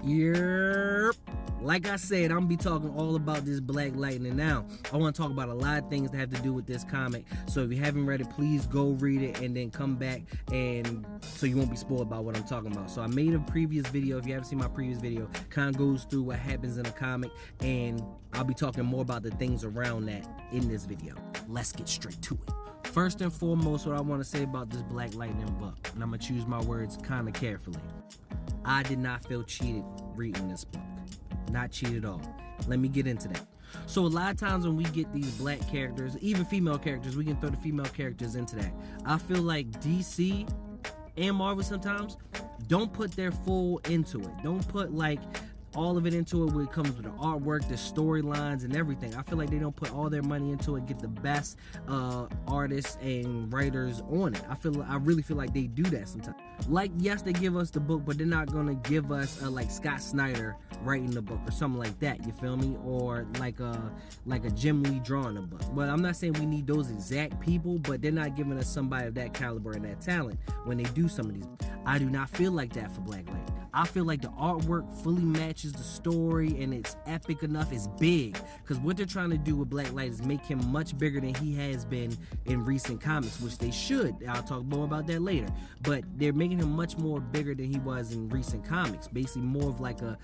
Yep. Like I said, I'm gonna be talking all about this Black Lightning now. I want to talk about a lot of things that have to do with this comic. So if you haven't read it, please go read it and then come back, and so you won't be spoiled about what I'm talking about. So I made a previous video. If you haven't seen my previous video, kind of goes through what happens in the comic, and I'll be talking more about the things around that in this video. Let's get straight to it. First and foremost, what I want to say about this Black Lightning book, and I'm gonna choose my words kind of carefully. I did not feel cheated reading this book. Not cheated at all. Let me get into that. So a lot of times when we get these black characters, even female characters, we can throw the female characters into that. I feel like DC and Marvel sometimes don't put their full into it. Don't put like all of it into it when it comes with the artwork, the storylines, and everything. I feel like they don't put all their money into it, get the best artists and writers on it. I really feel like they do that sometimes. Like, yes, they give us the book, but they're not gonna give us like Scott Snyder writing the book or something like that. You feel me? Or like a Jim Lee drawing a book. But I'm not saying we need those exact people, but they're not giving us somebody of that caliber and that talent when they do some of these. I do not feel like that for Black Lightning. I feel like the artwork fully matches the story and it's epic enough, it's big. Because what they're trying to do with Black Lightning is make him much bigger than he has been in recent comics, which they should. I'll talk more about that later. But they're making him much more bigger than he was in recent comics. Basically more of like a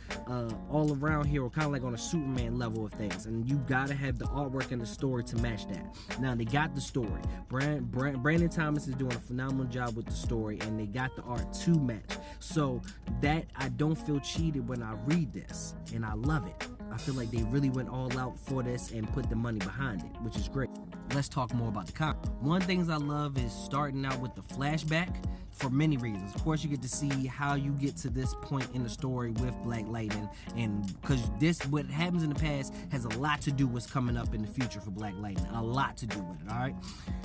all-around hero, kind of like on a Superman level of things. And you gotta have the artwork and the story to match that. Now they got the story. Brandon Thomas is doing a phenomenal job with the story, and they got the art to match. So that I don't feel cheated when I read this, and I love it. I feel like they really went all out for this and put the money behind it, which is great. Let's talk more about the comic. One of the things I love is starting out with the flashback for many reasons. Of course, you get to see how you get to this point in the story with Black Lightning, and because what happens in the past has a lot to do with what's coming up in the future for Black Lightning. A lot to do with it, all right?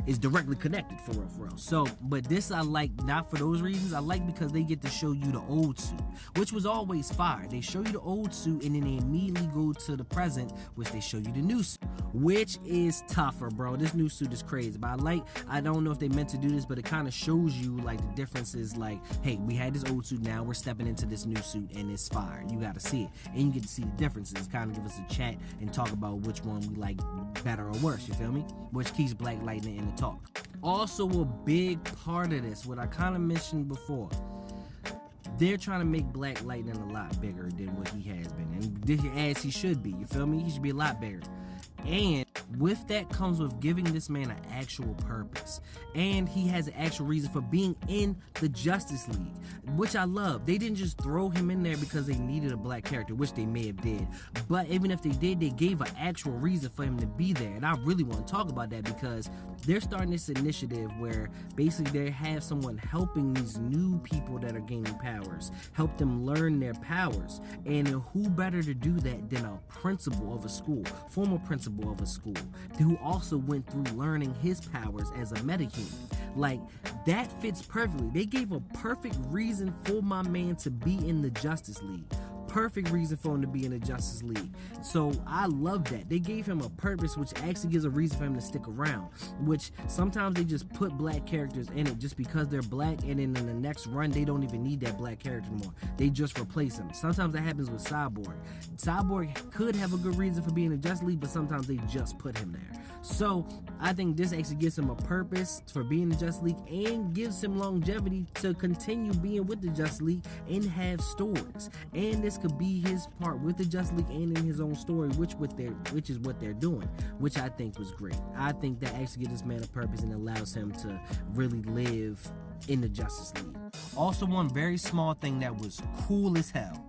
It's directly connected for real. So, but this I like not for those reasons. I like because they get to show you the old suit, which was always fire. They show you the old suit and then they immediately go to the present, which they show you the new suit, which is tougher, bro. This new suit is crazy. But I don't know if they meant to do this, but it kind of shows you like the differences. Like, hey, we had this old suit, now we're stepping into this new suit and it's fire. You got to see it, and you get to see the differences. Kind of give us a chat and talk about which one we like better or worse. You feel me? Which keeps Black Lightning in the talk. Also, a big part of this, what I kind of mentioned before, they're trying to make Black Lightning a lot bigger than what he has been, and as he should be. You feel me? He should be a lot bigger. And with that comes with giving this man an actual purpose, and he has an actual reason for being in the Justice League, which I love. They didn't just throw him in there because they needed a black character, which they may have did, but even if they did, they gave an actual reason for him to be there. And I really want to talk about that because they're starting this initiative where basically they have someone helping these new people that are gaining powers, help them learn their powers. And who better to do that than a principal of a school, former principal of a school, who also went through learning his powers as a metahuman. Like, that fits perfectly. They gave a perfect reason for my man to be in the Justice League. Perfect reason for him to be in the Justice League. So I love that. They gave him a purpose, which actually gives a reason for him to stick around, which sometimes they just put black characters in it just because they're black, and then in the next run they don't even need that black character anymore. They just replace him. Sometimes that happens with Cyborg. Cyborg could have a good reason for being in the Justice League, but sometimes they just put him there. So I think this actually gives him a purpose for being in the Justice League and gives him longevity to continue being with the Justice League and have stories. And this could be his part with the Justice League and in his own story, which is what they're doing, which I think was great. I think that actually gives this man a purpose and allows him to really live in the Justice League. Also, one very small thing that was cool as hell,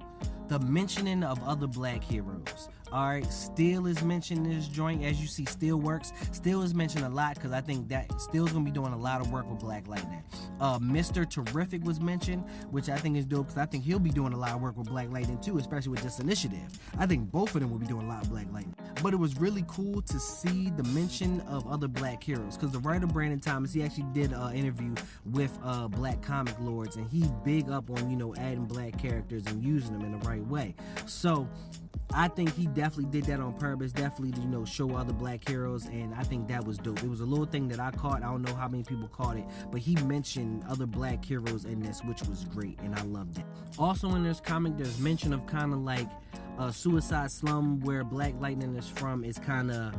the mentioning of other black heroes. Alright, Steel is mentioned in this joint. As you see, Steel works. Steel is mentioned a lot because I think that Steel's gonna be doing a lot of work with Black Lightning. Mr. Terrific was mentioned, which I think is dope because I think he'll be doing a lot of work with Black Lightning too, especially with this initiative. I think both of them will be doing a lot of Black Lightning. But it was really cool to see the mention of other black heroes because the writer Brandon Thomas, he actually did an interview with Black Comic Lords, and he big up on, you know, adding black characters and using them in the right way. So I think he definitely did that on purpose, definitely to, you know, show other black heroes, and I think that was dope. It was a little thing that I caught. I don't know how many people caught it, but he mentioned other black heroes in this, which was great, and I loved it. Also in this comic, there's mention of kind of like a Suicide Slum where Black Lightning is from is kind of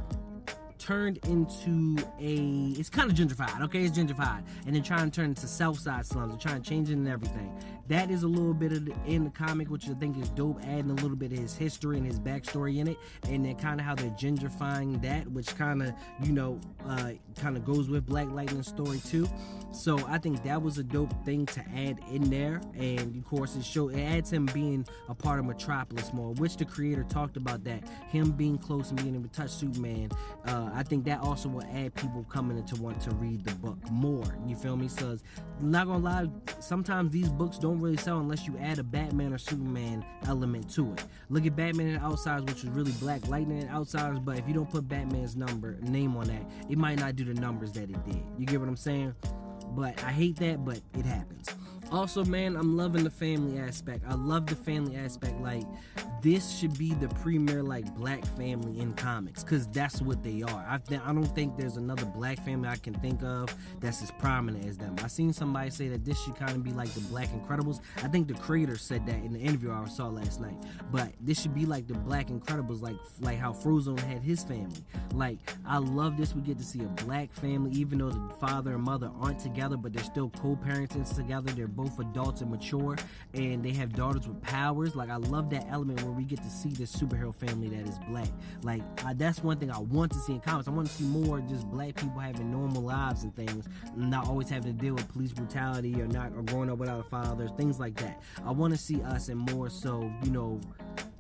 turned into it's kind of gentrified, okay? It's gentrified, and then trying to turn into Southside slums and trying to change it and everything. That is a little bit of in the comic, which I think is dope, adding a little bit of his history and his backstory in it, and then kind of how they're gentrifying that, which kind of, you know, kind of goes with Black Lightning's story too. So I think that was a dope thing to add in there, and of course it adds him being a part of Metropolis more, which the creator talked about, that him being close and being able to touch Superman. I think that also will add people coming in to want to read the book more. You feel me? So I'm not gonna lie, sometimes these books don't really sell unless you add a Batman or Superman element to it. Look at Batman and Outsiders, which was really Black Lightning and Outsiders, but if you don't put Batman's name on that, it might not do the numbers that it did. You get what I'm saying? But I hate that, but it happens. Also, man, I'm loving the family aspect. I love the family aspect. Like, this should be the premier, like, black family in comics, because that's what they are. I don't think there's another black family I can think of that's as prominent as them. I seen somebody say that this should kind of be like the Black Incredibles. I think the creator said that in the interview I saw last night. But this should be like the Black Incredibles, like how Frozone had his family. Like, I love this. We get to see a black family, even though the father and mother aren't together, but they're still co-parenting together. They're both adults and mature, and they have daughters with powers. Like, I love that element where we get to see this superhero family that is black. Like, that's one thing I want to see in comics. I want to see more just black people having normal lives and things, not always having to deal with police brutality or growing up without a father, things like that. I want to see us in more so, you know,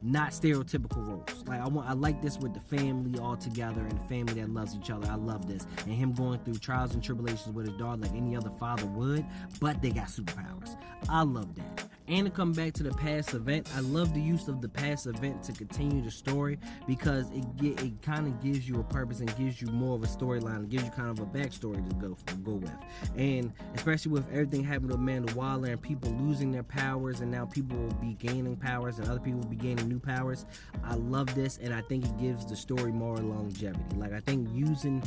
not stereotypical roles. Like, I like this with the family all together and the family that loves each other. I love this, and him going through trials and tribulations with his daughter like any other father would, but they got superpowers. I love that. And to come back to the past event, I love the use of the past event to continue the story, because it kind of gives you a purpose and gives you more of a storyline. It gives you kind of a backstory to go with. And especially with everything happening to Amanda Waller and people losing their powers, and now people will be gaining powers and other people will be gaining new powers. I love this, and I think it gives the story more longevity. Like, I think using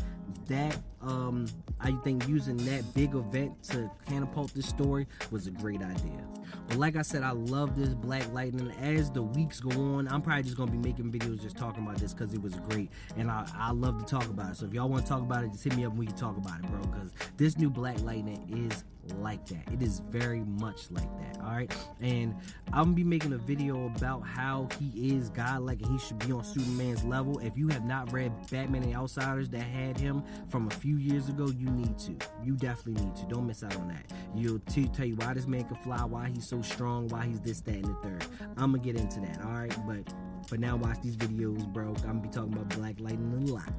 that big event to catapult this story was a great idea. But like I said, I love this Black Lightning. As the weeks go on, I'm probably just gonna be making videos just talking about this because it was great, and I love to talk about it. So if y'all want to talk about it, just hit me up and we can talk about it, bro, because this new Black Lightning is like that. It is very much like that. All right, and I'm gonna be making a video about how he is godlike and he should be on Superman's level. If you have not read Batman and Outsiders that had him from a few years ago, you need to. You definitely need to. Don't miss out on that. You'll tell you why this man can fly, why he's so strong, why he's this, that, and the third. I'm gonna get into that. All right, but for now, watch these videos, bro. I'm gonna be talking about Black Lightning a lot.